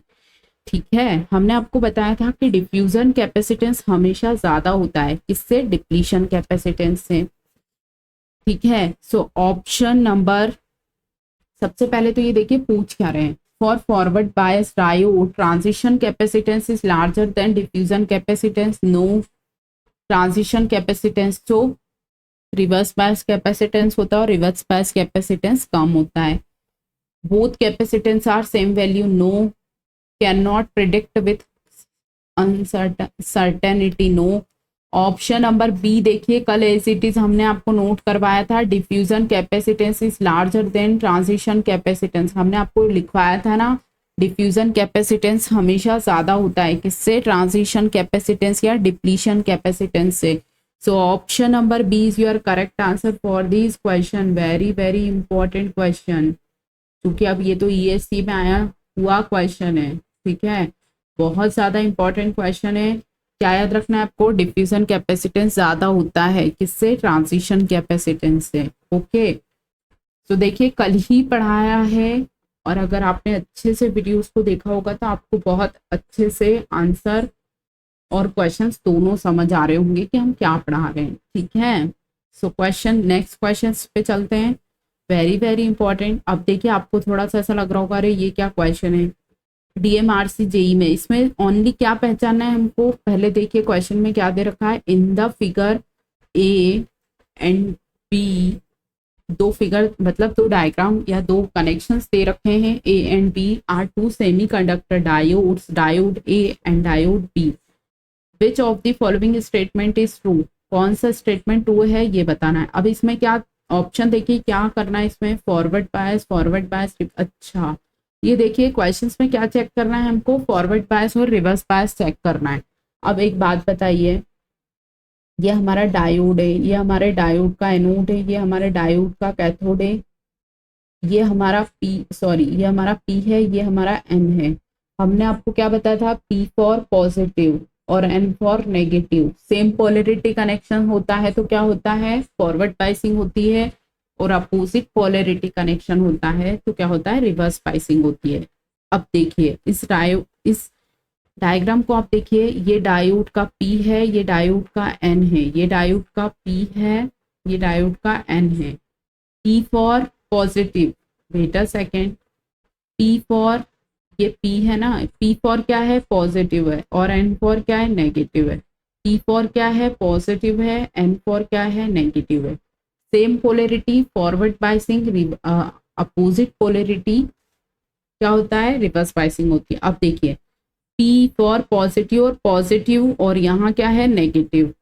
S1: ठीक है। हमने आपको बताया था कि डिफ्यूजन कैपेसिटेंस हमेशा ज्यादा होता है, किससे, डिप्लीशन कैपेसिटेंस से, ठीक है। सो ऑप्शन नंबर, सबसे पहले तो ये देखिए पूछ क्या रहे हैं, for forward bias diode transition capacitance is larger than diffusion capacitance no. Transition capacitance जो रिवर्स बायस कैपेसिटेंस होता है और रिवर्स बायस कैपेसिटेंस कम होता है। Both capacitance are same value no. Can not predict with uncertainty no. Option number B देखिए कल as it is हमने आपको नोट करवाया था, diffusion capacitance is larger then transition capacitance. हमने आपको लिखवाया था ना डिफ्यूजन कैपेसिटेंस हमेशा ज्यादा होता है, किससे, ट्रांजिशन कैपेसिटेंस या डिप्लीशन कैपेसिटेंस से। So option number B is your correct answer for this question. Very very important question, क्योंकि अब ये तो ESC में आया हुआ क्वेश्चन है, ठीक है, बहुत ज्यादा इंपॉर्टेंट क्वेश्चन है। क्या याद रखना है आपको, डिफ्यूजन कैपेसिटेंस ज्यादा होता है, किससे, ट्रांजिशन कैपेसिटेंस से। ओके, तो देखिए कल ही पढ़ाया है, और अगर आपने अच्छे से वीडियोस को देखा होगा तो आपको बहुत अच्छे से आंसर और क्वेश्चंस दोनों समझ आ रहे होंगे कि हम क्या पढ़ा रहे हैं, ठीक है। सो क्वेश्चन, नेक्स्ट क्वेश्चन पे चलते हैं, वेरी वेरी इंपॉर्टेंट। अब देखिए आपको थोड़ा सा ऐसा लग रहा होगा अरे ये क्या क्वेश्चन है, DMRC जेई में, इसमें ओनली क्या पहचानना है हमको। पहले देखिए क्वेश्चन में क्या दे रखा है, in the figure A and B, दो फिगर मतलब दो डायग्राम या दो कनेक्शंस दे रखे हैं, A and B are two semiconductor diodes, diode A and diode B। Which of the following statement is true, कौन सा स्टेटमेंट ट्रू है ये बताना है। अब इसमें क्या ऑप्शन देखिए क्या करना है, इसमें फॉरवर्ड बायस, फॉरवर्ड बायस, अच्छा ये देखिए क्वेश्चंस में क्या चेक करना है हमको, फॉरवर्ड बायस और रिवर्स बायस चेक करना है। अब एक बात बताइए, ये हमारा डायोड है, ये हमारे डायोड का एनोड है, ये हमारे डायोड का कैथोड है, ये हमारा ये हमारा पी है, ये हमारा एन है। हमने आपको क्या बताया था, पी फॉर पॉजिटिव और N for negative. Same polarity connection होता है तो क्या होता है, फॉरवर्ड बाइसिंग होती है, और अपोजिट पोलरिटी कनेक्शन होता है तो क्या होता है, रिवर्स बाइसिंग होती है। अब देखिए इस डायग्राम को आप देखिए, ये डायोड का पी है, ये डायोड का एन है, ये डायोड का पी है, ये डायोड का एन है। P for positive, wait a second, P for, ये पी है ना, पी फॉर क्या है, पॉजिटिव है, और एन फॉर क्या है, नेगेटिव है। पी फॉर क्या है, पॉजिटिव है, एन फॉर क्या है, नेगेटिव है। Same polarity forward biasing, opposite polarity क्या होता है, रिवर्स बाइसिंग होती है। अब देखिए, पी फॉर पॉजिटिव और यहाँ क्या है, नेगेटिव।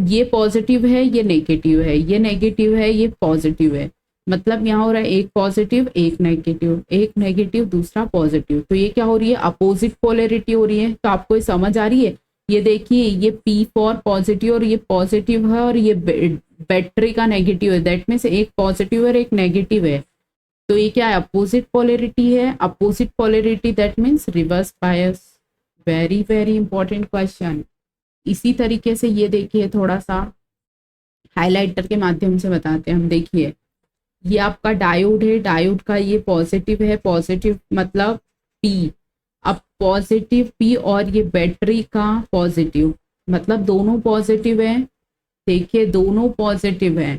S1: ये पॉजिटिव है, ये नेगेटिव है, ये नेगेटिव है, ये पॉजिटिव है। मतलब यहाँ हो रहा है एक पॉजिटिव एक नेगेटिव, एक नेगेटिव दूसरा पॉजिटिव, तो ये क्या हो रही है, अपोजिट पोलरिटी हो रही है। तो आपको ये समझ आ रही है, ये देखिए, ये पी फॉर पॉजिटिव और ये पॉजिटिव है, और ये बैटरी का नेगेटिव है, दैट मीन्स एक पॉजिटिव और एक नेगेटिव है। तो ये क्या है, अपोजिट पोलरिटी है, opposite polarity that means reverse bias. Very very important question. इसी तरीके से ये देखिए, थोड़ा सा हाइलाइटर के माध्यम से बताते हैं हम। देखिए, ये आपका डायोड है, डायोड का ये पॉजिटिव है, पॉजिटिव मतलब पी। अब पॉजिटिव पी और ये बैटरी का पॉजिटिव, मतलब दोनों पॉजिटिव है। देखिए दोनों पॉजिटिव है,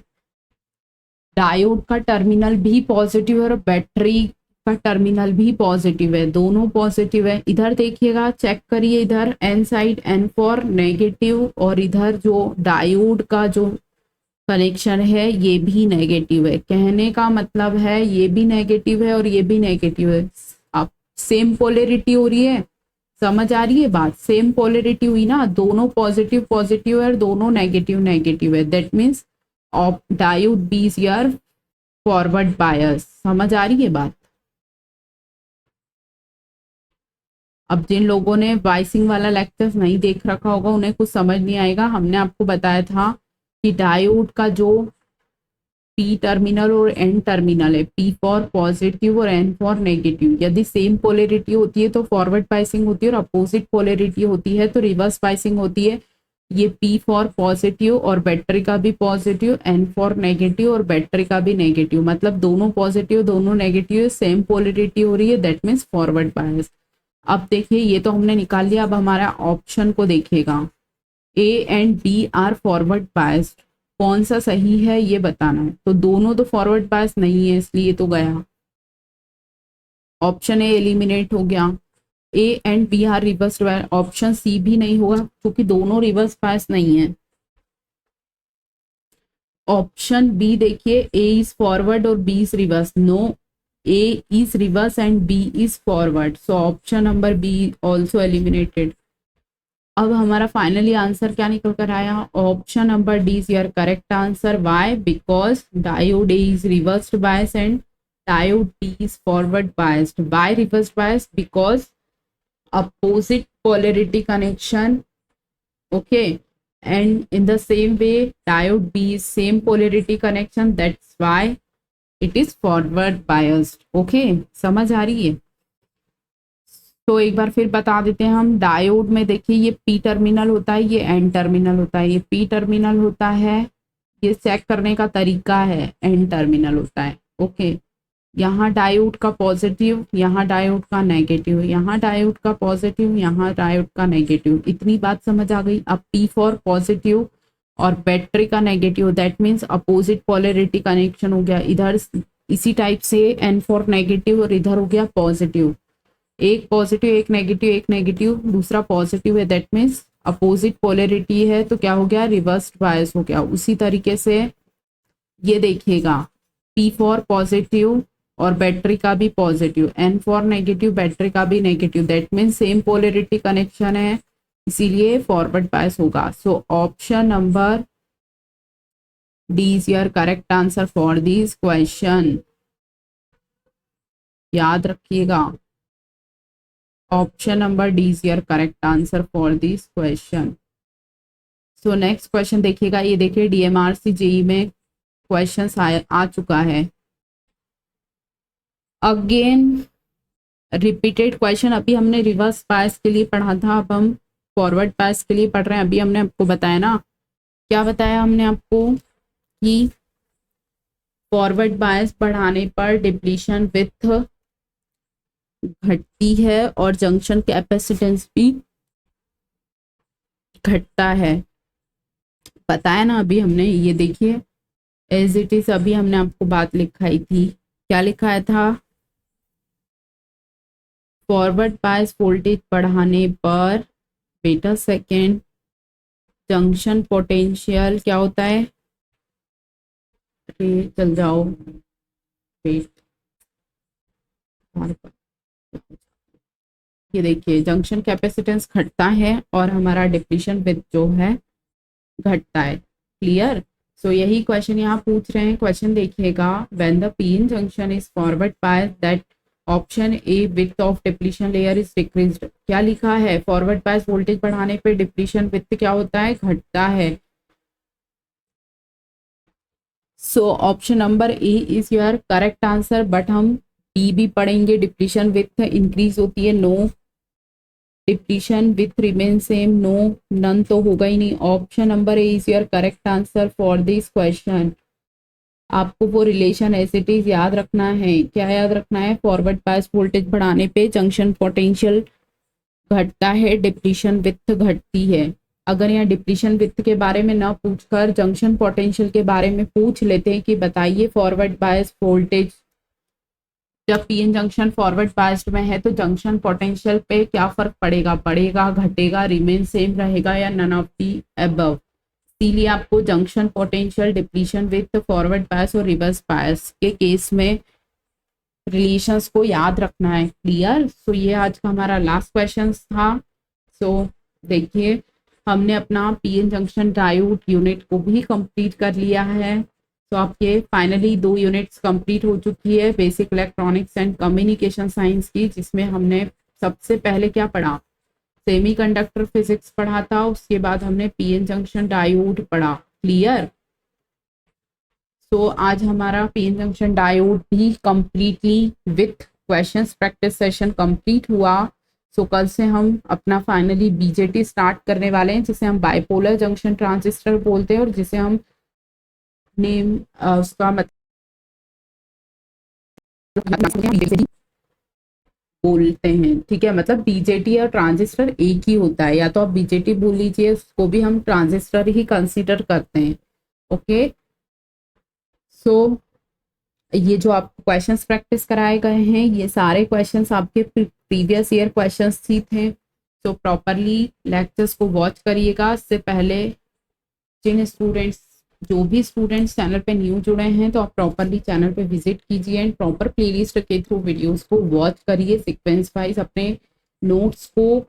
S1: डायोड का टर्मिनल भी पॉजिटिव है और बैटरी का टर्मिनल भी पॉजिटिव है, दोनों पॉजिटिव है। इधर देखिएगा, चेक करिए, इधर N side N for negative, और इधर जो डायोड का जो कनेक्शन है ये भी नेगेटिव है। कहने का मतलब है ये भी नेगेटिव है और ये भी नेगेटिव है। अब सेम पोलरिटी हो रही है, समझ आ रही है बात, सेम पोलरिटी हुई ना, दोनों पॉजिटिव पॉजिटिव है और दोनों नेगेटिव नेगेटिव है, that means of diode B is your forward bias. समझ आ रही है बात। अब जिन लोगों ने बाइसिंग वाला लेक्चर्स नहीं देख रखा होगा उन्हें कुछ समझ नहीं आएगा। हमने आपको बताया था कि डायोड का जो पी टर्मिनल और एन टर्मिनल है, पी फॉर पॉजिटिव और एन फॉर नेगेटिव, यदि सेम पोलरिटी होती है तो फॉरवर्ड बाइसिंग होती है, और अपोजिट पोलरिटी होती है तो रिवर्स बाइसिंग होती है। ये पी फॉर पॉजिटिव और बैटरी का भी पॉजिटिव, एन फॉर नेगेटिव और बैटरी का भी नेगेटिव, मतलब दोनों पॉजिटिव दोनों नेगेटिव, सेम पोलरिटी हो रही है, दैट मीन्स फॉरवर्ड बायस। अब देखिए, ये तो हमने निकाल लिया, अब हमारा ऑप्शन को देखिएगा, A and B are forward biased, कौन सा सही है ये बताना है। तो दोनों तो फॉरवर्ड बायस नहीं है, इसलिए तो गया, ऑप्शन ए एलिमिनेट हो गया। A and B are reverse bias, option C भी नहीं होगा क्योंकि दोनों रिवर्स बायस नहीं है। ऑप्शन बी देखिए, ए इज फॉरवर्ड और B is reverse, no, A is reverse and B is forward, so option number B also eliminated. अब हमारा फाइनली आंसर क्या निकल कर आया, option number D is your correct answer. Why, because diode A is reversed bias and diode B is forward biased. Why reversed bias, because opposite polarity connection, okay, and in the same way diode B is same polarity connection, that's why it is forward biased। okay, समझ आ रही है। तो एक बार फिर बता देते हैं हम, डायोड में देखिए ये पी टर्मिनल होता है, ये एन टर्मिनल होता है, ये पी टर्मिनल होता है, ये चेक करने का तरीका है, एन टर्मिनल होता है। ओके, यहाँ डायोड का पॉजिटिव, यहाँ डायोड का नेगेटिव, यहाँ डायोड का पॉजिटिव, यहाँ डायोड का नेगेटिव, इतनी बात समझ आ गई। अब पी फॉर पॉजिटिव और बैटरी का negative, that means opposite polarity connection हो गया। इधर इसी टाइप से एन फॉर नेगेटिव और इधर हो गया पॉजिटिव, एक पॉजिटिव एक नेगेटिव दूसरा पॉजिटिव है, दैट मीन्स अपोजिट पोलरिटी है, तो क्या हो गया, रिवर्स्ड बायस हो गया। उसी तरीके से ये देखिएगा, पी फॉर पॉजिटिव और बैटरी का भी positive, N for negative battery का भी negative, that means same polarity connection है, इसीलिए फॉरवर्ड बायस होगा। So option number D is your correct answer for this question, याद रखिएगा। Option number D is your correct answer for this question. So next question देखिएगा, ये देखिए DMRC JE में question आ चुका है। Again repeated question. अभी हमने रिवर्स बायस के लिए पढ़ा था, अब हम फॉरवर्ड बायस के लिए पढ़ रहे हैं। अभी हमने आपको बताया ना, क्या बताया हमने आपको कि फॉरवर्ड बायस बढ़ाने पर डिप्लीशन विथ घटती है और जंक्शन कैपेसिटेंस भी घटता है। बताया ना अभी हमने, ये देखिए एज इट इज अभी हमने आपको बात लिखाई थी। क्या लिखाया था? फॉरवर्ड बायस वोल्टेज बढ़ाने पर, wait a second, junction potential क्या होता है? अरे चल जाओ, वेट, ये देखिए जंक्शन कैपेसिटेंस घटता है और हमारा डिप्लीशन विथ जो है घटता है। क्लियर? सो यही क्वेश्चन यहाँ पूछ रहे हैं। क्वेश्चन देखिएगा, when the PN junction is forward bias that option A width of depletion layer is decreased. क्या लिखा है? फॉरवर्ड बायस वोल्टेज बढ़ाने पे डिप्लीशन विथ क्या होता है? घटता है। So option number A is your correct answer, but हम बी भी पढ़ेंगे। डिप्लीशन विथ इंक्रीज होती है, no. Depletion with remain same, no. None तो होगा ही नहीं। Option number A is your correct answer for this question. आपको वो रिलेशन एज इट इज याद रखना है। क्या याद रखना है? फॉरवर्ड बायस वोल्टेज बढ़ाने पे जंक्शन पोटेंशियल घटता है, डिप्लीशन विथ घटती है। अगर यहाँ डिप्लीशन विथ के बारे में ना पूछकर जंक्शन पोटेंशियल के बारे में पूछ लेते हैं कि बताइए फॉरवर्ड बायस वोल्टेज जब पीएन जंक्शन फॉरवर्ड बायस्ड में है तो जंक्शन पोटेंशियल पे क्या फर्क पड़ेगा? पड़ेगा, घटेगा, रिमेन सेम रहेगा या नन ऑफ दी अबव। इसीलिए आपको junction potential depletion with forward bias और रिवर्स बायस के केस में रिलेशंस को याद रखना है। क्लियर? सो ये आज का हमारा लास्ट क्वेश्चन था। सो देखिए हमने अपना पीएन जंक्शन डायोड यूनिट को भी कंप्लीट कर लिया है। तो आपके फाइनली 2 यूनिट्स कंप्लीट हो चुकी है basic electronics and communication science की, जिसमें हमने सबसे पहले क्या पढ़ा? सेमीकंडक्टर फिजिक्स पढ़ा था। उसके बाद हमने पीएन जंक्शन डायोड पढ़ा। क्लियर? तो आज हमारा पीएन जंक्शन डायोड भी completely with questions practice session complete हुआ। सो कल से हम अपना फाइनली बीजेटी स्टार्ट करने वाले हैं, जिसे हम बाइपोलर जंक्शन ट्रांजिस्टर बोलते हैं और जिसे हम नेम उसका मतलब बोलते हैं। ठीक है, मतलब बीजेटी और ट्रांजिस्टर एक ही होता है, या तो आप बीजेटी बोल लीजिए, उसको भी हम ट्रांजिस्टर ही कंसीडर करते हैं। ओके, सो ये जो आप क्वेश्चंस प्रैक्टिस कराए गए हैं, ये सारे क्वेश्चंस आपके प्रीवियस ईयर क्वेश्चंस ही थे। तो प्रॉपरली लेक्चर्स को वॉच करिएगा। इससे पहले जिन स्टूडेंट्स जो भी स्टूडेंट्स चैनल पे न्यू जुड़े हैं, तो आप प्रॉपरली चैनल पे विजिट कीजिए एंड प्रॉपर प्लेलिस्ट के थ्रू वीडियोस को वॉच करिए। सीक्वेंस वाइज अपने नोट्स को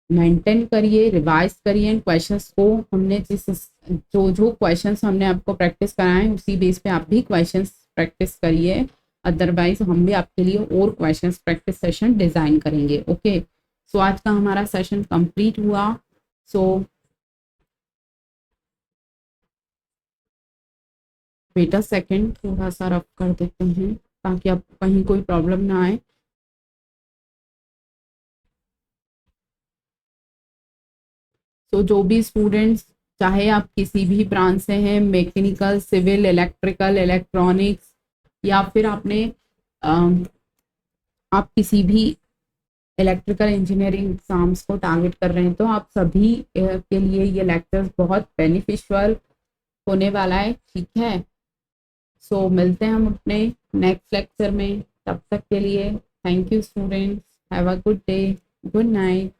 S1: मेंटेन करिए, रिवाइज करिए एंड क्वेश्चंस को हमने जो क्वेश्चंस हमने आपको प्रैक्टिस कराए हैं उसी बेस पे आप भी क्वेश्चंस प्रैक्टिस करिए। अदरवाइज हम भी आपके लिए और क्वेश्चंस प्रैक्टिस सेशन डिजाइन करेंगे। ओके, सो आज का हमारा सेशन कंप्लीट हुआ। सो वेट अ सेकेंड, थोड़ा सा रफ कर देते हैं ताकि आपको कहीं कोई प्रॉब्लम ना आए। तो जो भी स्टूडेंट्स, चाहे आप किसी भी ब्रांच से हैं, मैकेनिकल, सिविल, इलेक्ट्रिकल, इलेक्ट्रॉनिक्स, या फिर आपने आप किसी भी इलेक्ट्रिकल इंजीनियरिंग एग्जाम्स को टारगेट कर रहे हैं, तो आप सभी के लिए ये लेक्चर्स बहुत बेनिफिशियल होने वाला है। ठीक है, सो मिलते हैं हम अपने नेक्स्ट लेक्चर में। तब तक के लिए thank you students, have a good day, good night.